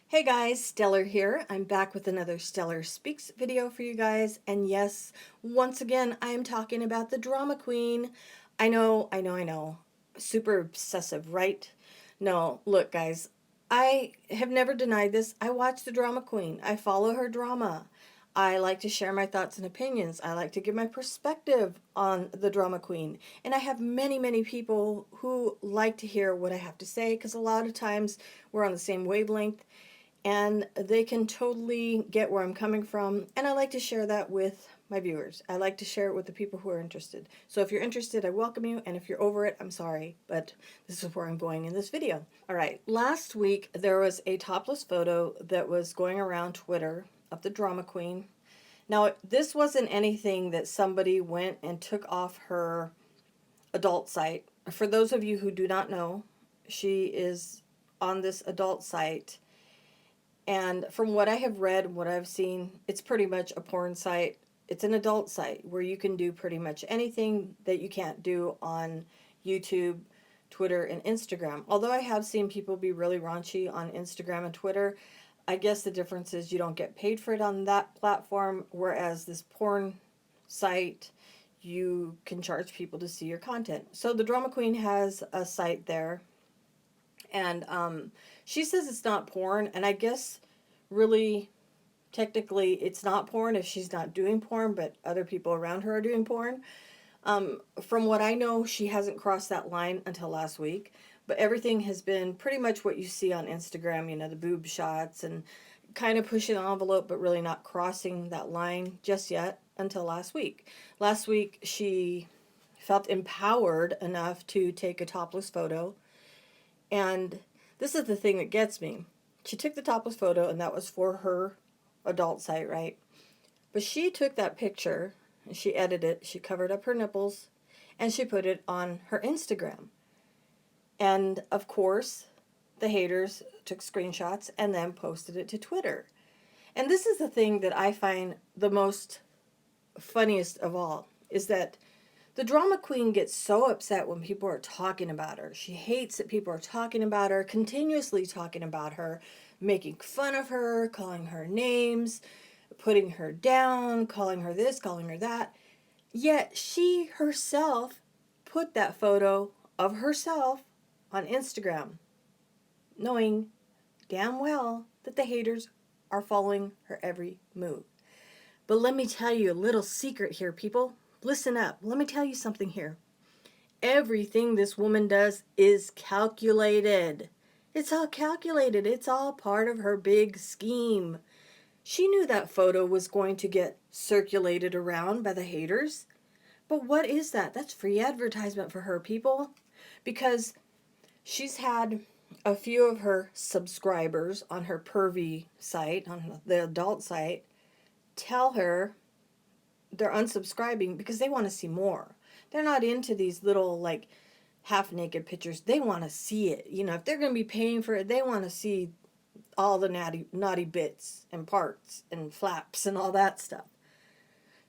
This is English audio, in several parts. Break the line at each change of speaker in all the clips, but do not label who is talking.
Hey guys, Stellar here. I'm back with another Stellar Speaks video for you guys. And yes, once again, I am talking about the drama queen. I know. Super obsessive, right? No, look guys, I have never denied this. I watch the drama queen. I follow her drama. I like to share my thoughts and opinions. I like to give my perspective on the drama queen. And I have many people who like to hear what I have to say because a lot of times we're on the same wavelength and they can totally get where I'm coming from. And I like to share that with my viewers. I like to share it with the people who are interested. So if you're interested, I welcome you. And if you're over it, I'm sorry, but this is where I'm going in this video. All right, last week there was a topless photo that was going around Twitter of the drama queen. Now, this wasn't anything that somebody went and took off her adult site. For those of you who do not know, she is on this adult site. And from what I have read and what I've seen, it's pretty much a porn site. It's an adult site where you can do pretty much anything that you can't do on YouTube, Twitter, and Instagram. Although I have seen people be really raunchy on Instagram and Twitter, I guess the difference is you don't get paid for it on that platform, whereas this porn site, you can charge people to see your content. So the Drama Queen has a site there, and she says it's not porn, and I guess really technically it's not porn if she's not doing porn, but other people around her are doing porn. From what I know, she hasn't crossed that line until last week, but everything has been pretty much what you see on Instagram, you know, the boob shots and kind of pushing the envelope, but really not crossing that line just yet until last week. Last week, she felt empowered enough to take a topless photo, and this is the thing that gets me. She took the topless photo, and that was for her adult site, right? But she took that picture, and she edited it, she covered up her nipples, and she put it on her Instagram. And of course, the haters took screenshots and then posted it to Twitter. And this is the thing that I find the most funniest of all, is that the drama queen gets so upset when people are talking about her. She hates that people are talking about her, continuously talking about her, making fun of her, calling her names, putting her down, calling her this, calling her that. Yet she herself put that photo of herself on Instagram, knowing damn well that the haters are following her every move. But let me tell you a little secret here, people. Listen up. Let me tell you something here. Everything this woman does is calculated. It's all calculated. It's all part of her big scheme. She knew that photo was going to get circulated around by the haters. But what is that? That's free advertisement for her, people. Because she's had a few of her subscribers on her pervy site, on the adult site, tell her they're unsubscribing because they want to see more. They're not into these little like half naked pictures. They want to see it. You know, if they're going to be paying for it, they want to see all the naughty bits and parts and flaps and all that stuff.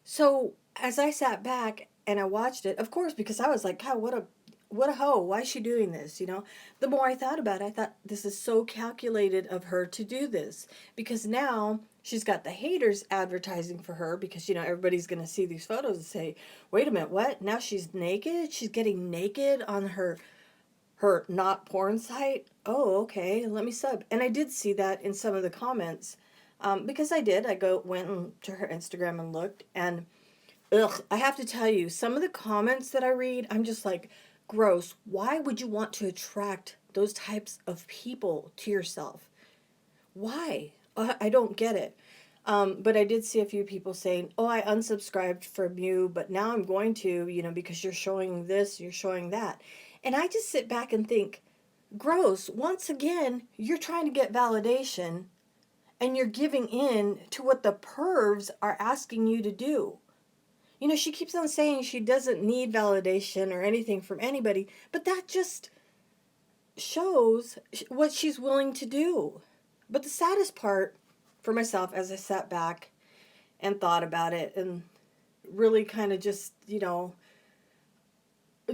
So as I sat back and I watched it, of course, because I was like, God, what a hoe. Why is she doing this? You know, the more I thought about it, I thought this is so calculated of her to do this, because now she's got the haters advertising for her, because, you know, everybody's going to see these photos and say, wait a minute, what? Now she's naked? She's getting naked on her not porn site? Oh, okay, let me sub. And I did see that in some of the comments, because went to her Instagram and looked, and ugh, I have to tell you, some of the comments that I read, I'm just like, gross. Why would you want to attract those types of people to yourself? Why? I don't get it. But I did see a few people saying, oh, I unsubscribed from you, but now I'm going to, you know, because you're showing this, you're showing that. And I just sit back and think, gross. Once again, you're trying to get validation and you're giving in to what the pervs are asking you to do. You know, she keeps on saying she doesn't need validation or anything from anybody, but that just shows what she's willing to do. But the saddest part for myself, as I sat back and thought about it and really kind of just, you know,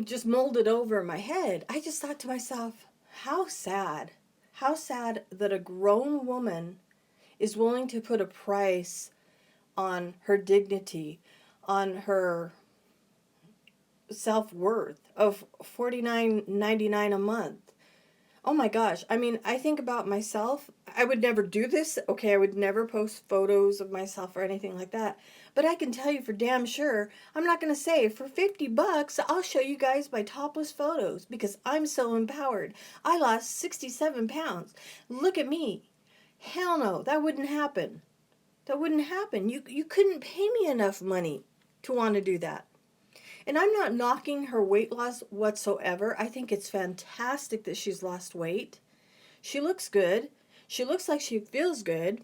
just molded over in my head. I just thought to myself, how sad. How sad that a grown woman is willing to put a price on her dignity, on her self-worth of $49.99 a month. Oh my gosh. I mean, I think about myself. I would never do this. Okay, I would never post photos of myself or anything like that. But I can tell you for damn sure, I'm not going to say for 50 bucks, I'll show you guys my topless photos because I'm so empowered. I lost 67 pounds. Look at me. Hell no, that wouldn't happen. That wouldn't happen. You couldn't pay me enough money to want to do that. And I'm not knocking her weight loss whatsoever. I think it's fantastic that she's lost weight. She looks good. She looks like she feels good.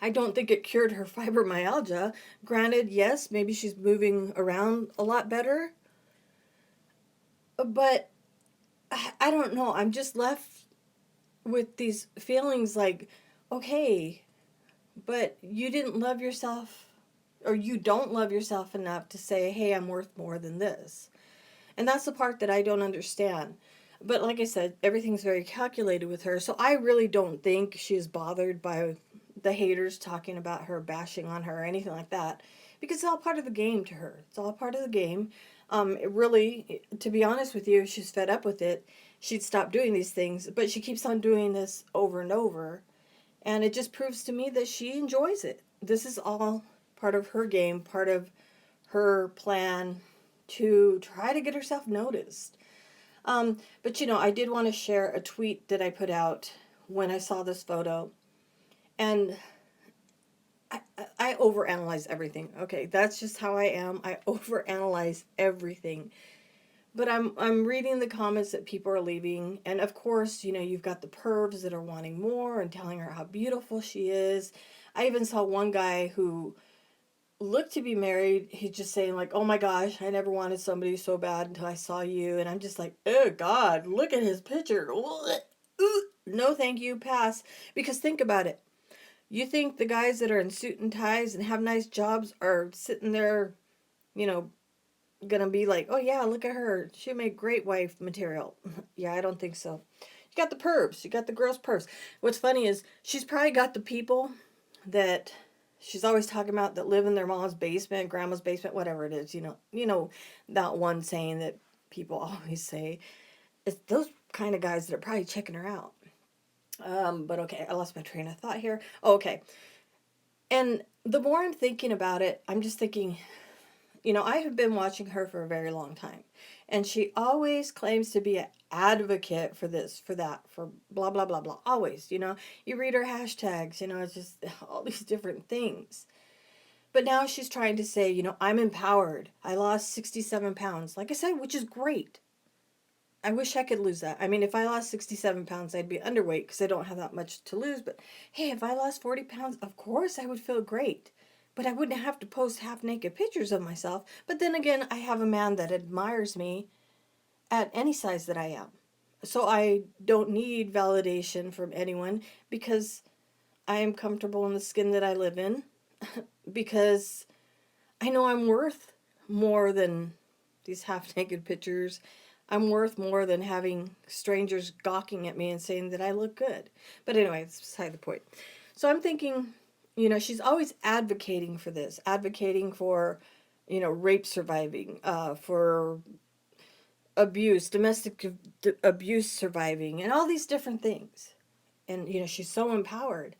I don't think it cured her fibromyalgia. Granted, yes, maybe she's moving around a lot better. But I don't know. I'm just left with these feelings like, okay, but you didn't love yourself, or you don't love yourself enough to say, hey, I'm worth more than this. And that's the part that I don't understand. But like I said, everything's very calculated with her. So I really don't think she's bothered by the haters talking about her, bashing on her, or anything like that. Because it's all part of the game to her. It's all part of the game. It really, to be honest with you, if she's fed up with it, she'd stop doing these things. But she keeps on doing this over and over. And it just proves to me that she enjoys it. This is all part of her game, part of her plan to try to get herself noticed. But I did want to share a tweet that I put out when I saw this photo. And I overanalyze everything. Okay, that's just how I am. I overanalyze everything. But I'm reading the comments that people are leaving, and of course, you've got the pervs that are wanting more and telling her how beautiful she is. I even saw one guy who looked to be married. He's just saying like, "Oh my gosh, I never wanted somebody so bad until I saw you." And I'm just like, "Oh God, look at his picture." No, thank you, pass. Because think about it. You think the guys that are in suit and ties and have nice jobs are sitting there, you know, gonna be like, oh yeah, look at her, she made great wife material? Yeah, I don't think so. You got the pervs, you got the gross pervs. What's funny is she's probably got the people that she's always talking about that live in their mom's basement, grandma's basement, whatever it is. You know that one saying that people always say. It's those kind of guys that are probably checking her out. But okay, I lost my train of thought here. Oh, okay. And the more I'm thinking about it, I'm just thinking, I have been watching her for a very long time, and she always claims to be an advocate for this, for that, for blah, blah, blah, blah. Always, you read her hashtags, it's just all these different things. But now she's trying to say, I'm empowered. I lost 67 pounds, like I said, which is great. I wish I could lose that. I mean, if I lost 67 pounds, I'd be underweight because I don't have that much to lose. But hey, if I lost 40 pounds, of course I would feel great. But I wouldn't have to post half naked pictures of myself. But then again, I have a man that admires me at any size that I am. So I don't need validation from anyone because I am comfortable in the skin that I live in. Because I know I'm worth more than these half naked pictures. I'm worth more than having strangers gawking at me and saying that I look good. But anyway, it's beside the point. So I'm thinking, she's always advocating for this, advocating for, rape surviving, for abuse, domestic abuse surviving, and all these different things. And, she's so empowered.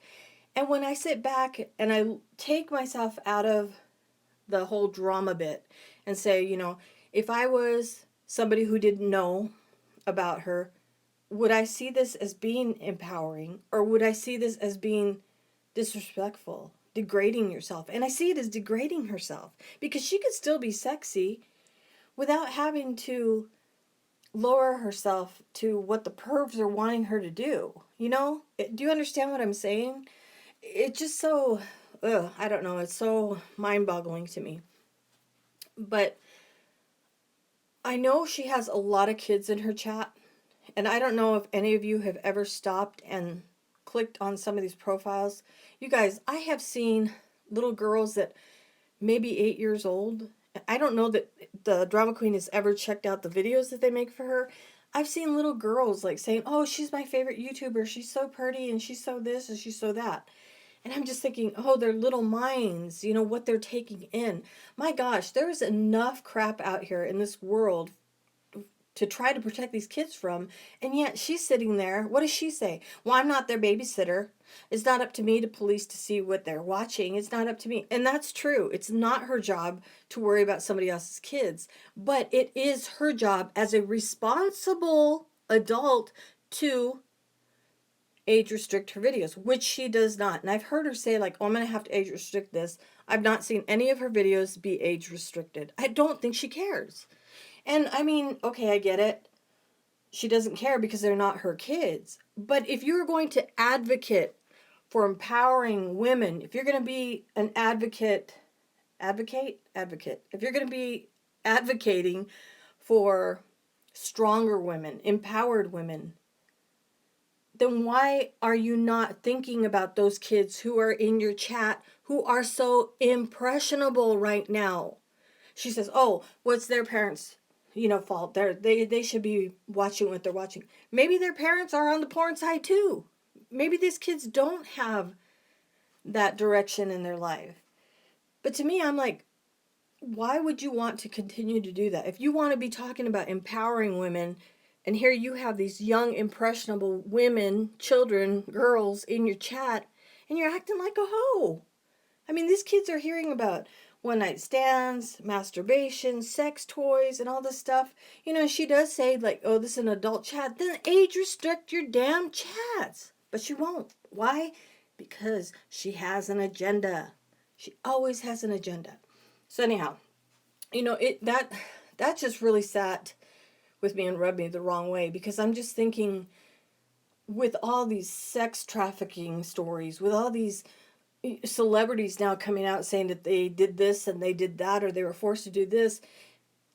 And when I sit back and I take myself out of the whole drama bit and say, if I was somebody who didn't know about her, would I see this as being empowering, or would I see this as being disrespectful, degrading yourself? And I see it as degrading herself because she could still be sexy without having to lower herself to what the pervs are wanting her to do. Do you understand what I'm saying? It's just so, I don't know, it's so mind-boggling to me. But I know she has a lot of kids in her chat, and I don't know if any of you have ever stopped and clicked on some of these profiles. You guys, I have seen little girls that maybe 8 years old, I don't know that the drama queen has ever checked out the videos that they make for her. I've seen little girls like saying, "Oh, she's my favorite YouTuber. She's so pretty and she's so this and she's so that." And I'm just thinking, "Oh, their little minds, what they're taking in." My gosh, there's enough crap out here in this world to try to protect these kids from. And yet she's sitting there. What does she say? Well, I'm not their babysitter. It's not up to me to police to see what they're watching. It's not up to me. And that's true. It's not her job to worry about somebody else's kids. But it is her job as a responsible adult to age restrict her videos, which she does not. And I've heard her say, like, "Oh, I'm going to have to age restrict this." I've not seen any of her videos be age restricted. I don't think she cares. And I mean, okay, I get it. She doesn't care because they're not her kids. But if you're going to advocate for empowering women, if you're going to be an advocate, if you're going to be advocating for stronger women, empowered women, then why are you not thinking about those kids who are in your chat who are so impressionable right now? She says, "Oh, what's their parents, fault? They should be watching what they're watching." Maybe their parents are on the porn side too. Maybe these kids don't have that direction in their life. But to me, I'm like, why would you want to continue to do that? If you want to be talking about empowering women, and here you have these young, impressionable women, children, girls in your chat, and you're acting like a hoe. I mean, these kids are hearing about one night stands, masturbation, sex toys, and all this stuff. She does say, like, "Oh, this is an adult chat." Then age restrict your damn chats. But she won't. Why? Because she has an agenda. She always has an agenda. So anyhow, that just really sat with me and rubbed me the wrong way, because I'm just thinking, with all these sex trafficking stories, with all these celebrities now coming out saying that they did this and they did that, or they were forced to do this,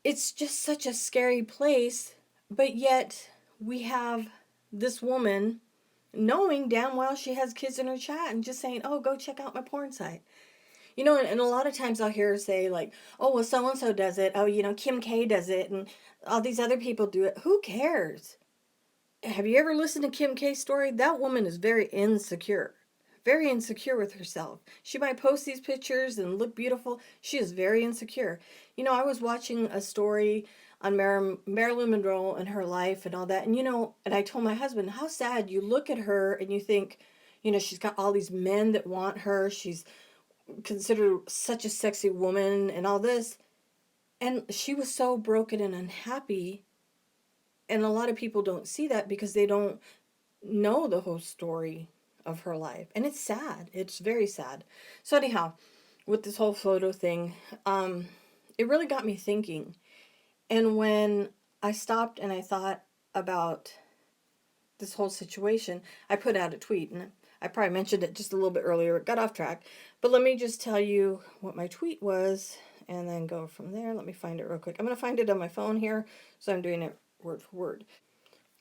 it's just such a scary place. But yet we have this woman knowing damn well she has kids in her chat and just saying, "Oh, go check out my porn site." And a lot of times I'll hear her say, like, "Oh, well, so and so does it. Oh, Kim K does it, and all these other people do it." Who cares? Have you ever listened to Kim K's story? That woman is very insecure with herself. She might post these pictures and look beautiful. She is very insecure. I was watching a story on Marilyn Monroe and her life and all that. And I told my husband, how sad. You look at her and you think, she's got all these men that want her. She's considered such a sexy woman and all this. And she was so broken and unhappy. And a lot of people don't see that because they don't know the whole story of her life. And it's sad. It's very sad. So anyhow, with this whole photo thing, it really got me thinking. And when I stopped and I thought about this whole situation, I put out a tweet, and I probably mentioned it just a little bit earlier. It got off track. But let me just tell you what my tweet was and then go from there. Let me find it real quick. I'm going to find it on my phone here, so I'm doing it word for word.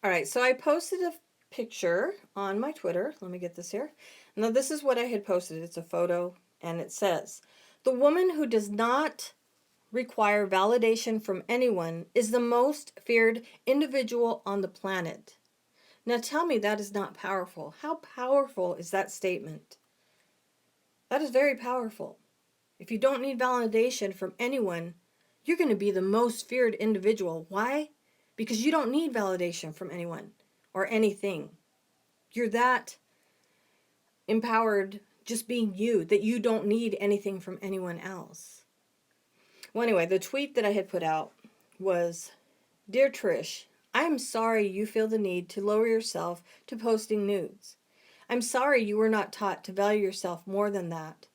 All right, so I posted a picture on my Twitter. Let me get this here. Now, this is what I had posted. It's a photo, and it says, "The woman who does not require validation from anyone is the most feared individual on the planet." Now, tell me that is not powerful. How powerful is that statement? That is very powerful. If you don't need validation from anyone, you're going to be the most feared individual. Why? Because you don't need validation from anyone or anything. You're that empowered just being you, that you don't need anything from anyone else. Well, anyway, the tweet that I had put out was, "Dear Trish, I am sorry you feel the need to lower yourself to posting nudes. I'm sorry you were not taught to value yourself more than that.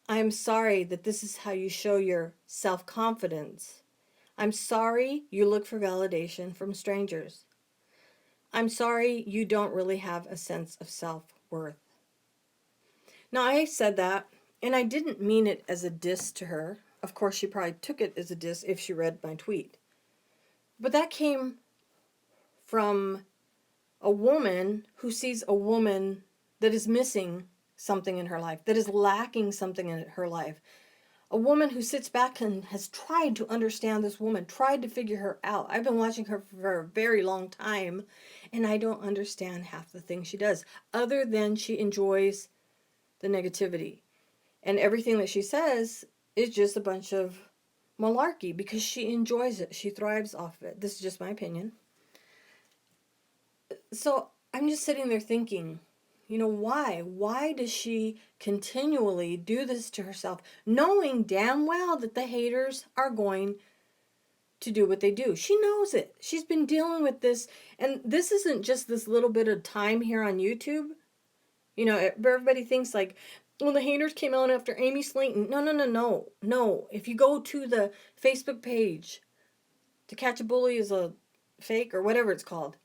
I am sorry that this is how you show your self-confidence. I'm sorry you look for validation from strangers. I'm sorry you don't really have a sense of self-worth." Now, I said that, and I didn't mean it as a diss to her. Of course, she probably took it as a diss if she read my tweet. But that came from a woman who sees a woman that is missing something in her life, that is lacking something in her life. a woman who sits back and has tried to understand this woman, tried to figure her out. I've been watching her for a very long time, and I don't understand half the things she does, other than she enjoys the negativity. And everything that she says is just a bunch of malarkey because she enjoys it. She thrives off of it. This is just my opinion. So I'm just sitting there thinking, why? Why does she continually do this to herself, knowing damn well that the haters are going to do what they do? She knows it. She's been dealing with this, and this isn't just this little bit of time here on YouTube. Everybody thinks like, well, the haters came out after Amy Slayton. No. If you go to the Facebook page, To Catch a Bully is a Fake, or whatever it's called,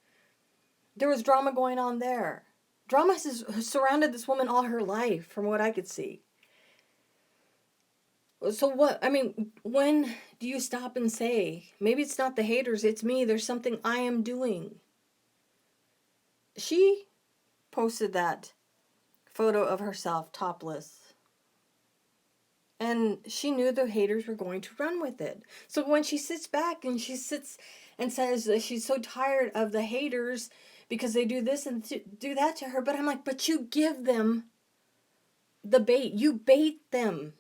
there was drama going on there. Drama has surrounded this woman all her life, from what I could see. So what? I mean, when do you stop and say, maybe it's not the haters, it's me, there's something I am doing? She posted that photo of herself topless, and she knew the haters were going to run with it. So when she sits back and she sits and says that she's so tired of the haters because they do this and do that to her, but I'm like, but you give them the bait. You bait them.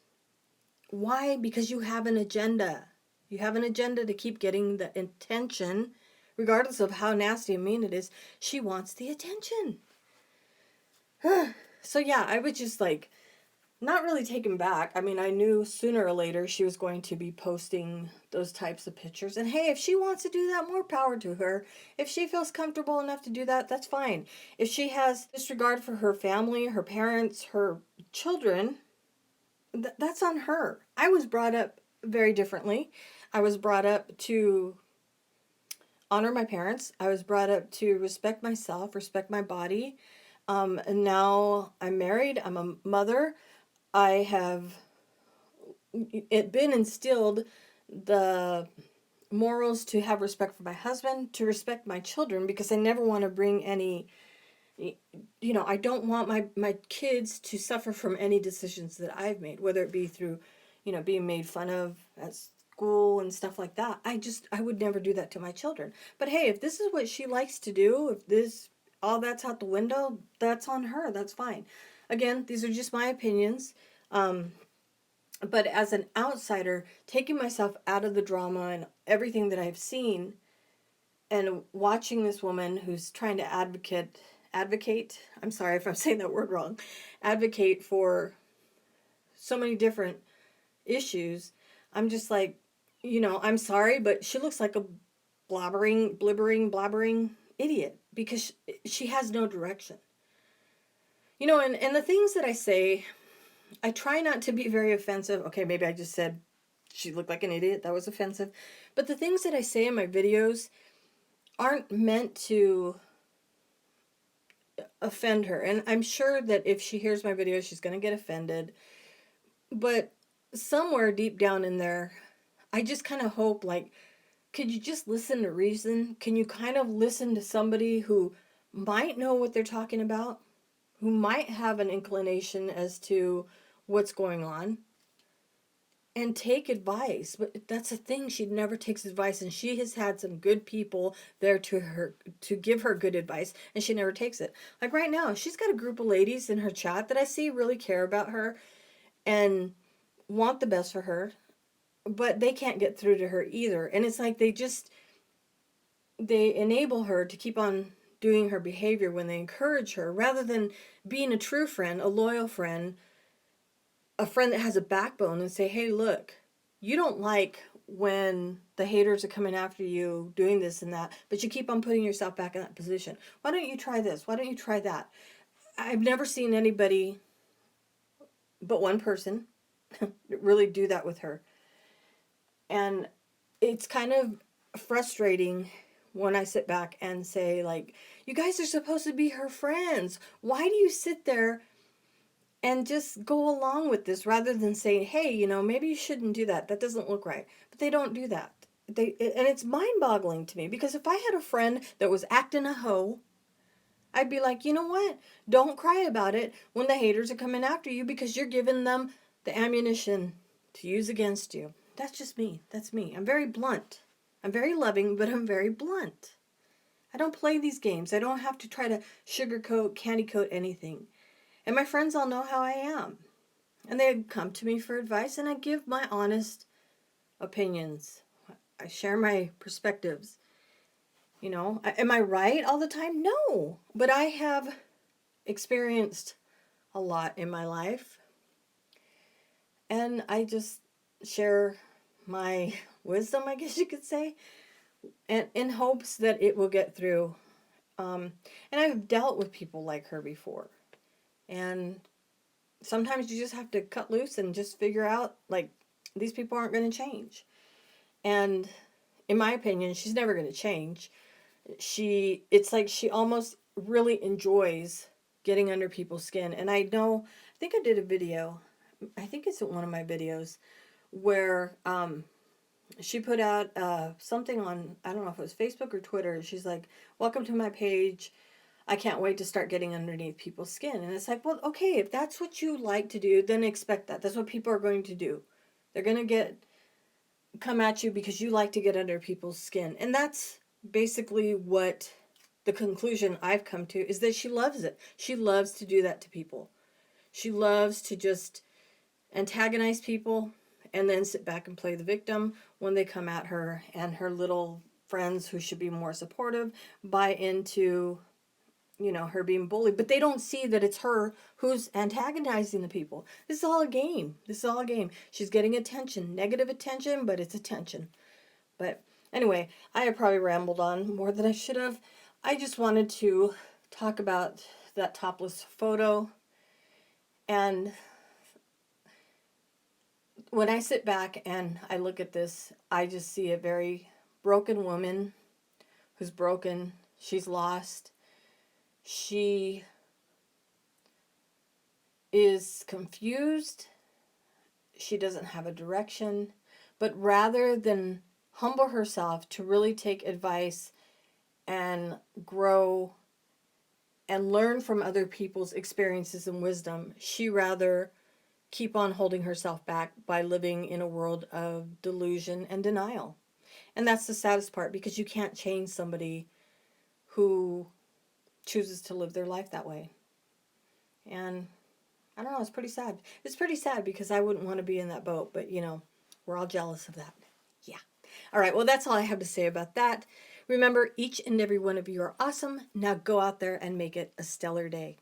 Why? Because you have an agenda. You have an agenda to keep getting the attention, regardless of how nasty and mean it is. She wants the attention. So yeah, I was just like, not really taken back. I mean, I knew sooner or later she was going to be posting those types of pictures. And hey, if she wants to do that, more power to her. If she feels comfortable enough to do that, that's fine. If she has disregard for her family, her parents, her children, that's on her. I was brought up very differently. I was brought up to honor my parents. I was brought up to respect myself, respect my body. And now I'm married. I'm a mother. I have been instilled the morals to have respect for my husband, to respect my children, because I never want to bring any, I don't want my kids to suffer from any decisions that I've made, whether it be through, being made fun of at school and stuff like that. I would never do that to my children. But hey, if this is what she likes to do, if all that's out the window, that's on her. That's fine. Again, these are just my opinions. But as an outsider, taking myself out of the drama and everything that I've seen, and watching this woman who's trying to advocate, I'm sorry if I'm saying that word wrong, advocate for so many different issues, I'm just like, I'm sorry, but she looks like a blabbering idiot, because she has no direction. And the things that I say, I try not to be very offensive. Okay, maybe I just said she looked like an idiot. That was offensive. But the things that I say in my videos aren't meant to offend her. And I'm sure that if she hears my videos, she's going to get offended. But somewhere deep down in there, I just kind of hope, like, could you just listen to reason? Can you kind of listen to somebody who might know what they're talking about, who might have an inclination as to what's going on, and take advice? But that's the thing, she never takes advice, and she has had some good people there to give her good advice, and she never takes it. Like right now, she's got a group of ladies in her chat that I see really care about her and want the best for her, but they can't get through to her either. And it's like they enable her to keep on doing her behavior when they encourage her, rather than being a true friend, a loyal friend, a friend that has a backbone, and say, hey, look, you don't like when the haters are coming after you doing this and that, but you keep on putting yourself back in that position. Why don't you try this? Why don't you try that? I've never seen anybody but one person really do that with her. And it's kind of frustrating when I sit back and say, like, you guys are supposed to be her friends. Why do you sit there and just go along with this rather than saying, hey, maybe you shouldn't do that. That doesn't look right. But they don't do that. And it's mind-boggling to me, because if I had a friend that was acting a hoe, I'd be like, you know what? Don't cry about it when the haters are coming after you, because you're giving them the ammunition to use against you. That's just me. That's me. I'm very blunt. I'm very loving, but I'm very blunt. I don't play these games. I don't have to try to sugarcoat, candy coat anything. And my friends all know how I am. And they come to me for advice, and I give my honest opinions. I share my perspectives. You know, am I right all the time? No. But I have experienced a lot in my life. And I just share my wisdom, I guess you could say, and in hopes that it will get through. And I've dealt with people like her before. And sometimes you just have to cut loose and just figure out, like, these people aren't going to change. And in my opinion, she's never going to change. It's like she almost really enjoys getting under people's skin. And I think I did a video, I think it's one of my videos, where she put out something on, I don't know if it was Facebook or Twitter. She's like, welcome to my page. I can't wait to start getting underneath people's skin. And it's like, well, okay, if that's what you like to do, then expect that. That's what people are going to do. They're going to come at you because you like to get under people's skin. And that's basically what the conclusion I've come to is that she loves it. She loves to do that to people. She loves to just antagonize people and then sit back and play the victim when they come at her, and her little friends who should be more supportive buy into, you know, her being bullied, but they don't see that it's her who's antagonizing the people. This is all a game. This is all a game. She's getting attention, negative attention, but it's attention. But anyway, I have probably rambled on more than I should have. I just wanted to talk about that topless photo. And when I sit back and I look at this, I just see a very broken woman who's broken. She's lost. She is confused. She doesn't have a direction. But rather than humble herself to really take advice and grow and learn from other people's experiences and wisdom, she rather keep on holding herself back by living in a world of delusion and denial. And that's the saddest part, because you can't change somebody who chooses to live their life that way. And I don't know, it's pretty sad. It's pretty sad because I wouldn't want to be in that boat, but you know, we're all jealous of that. Yeah. All right, well, that's all I have to say about that. Remember, each and every one of you are awesome. Now go out there and make it a stellar day.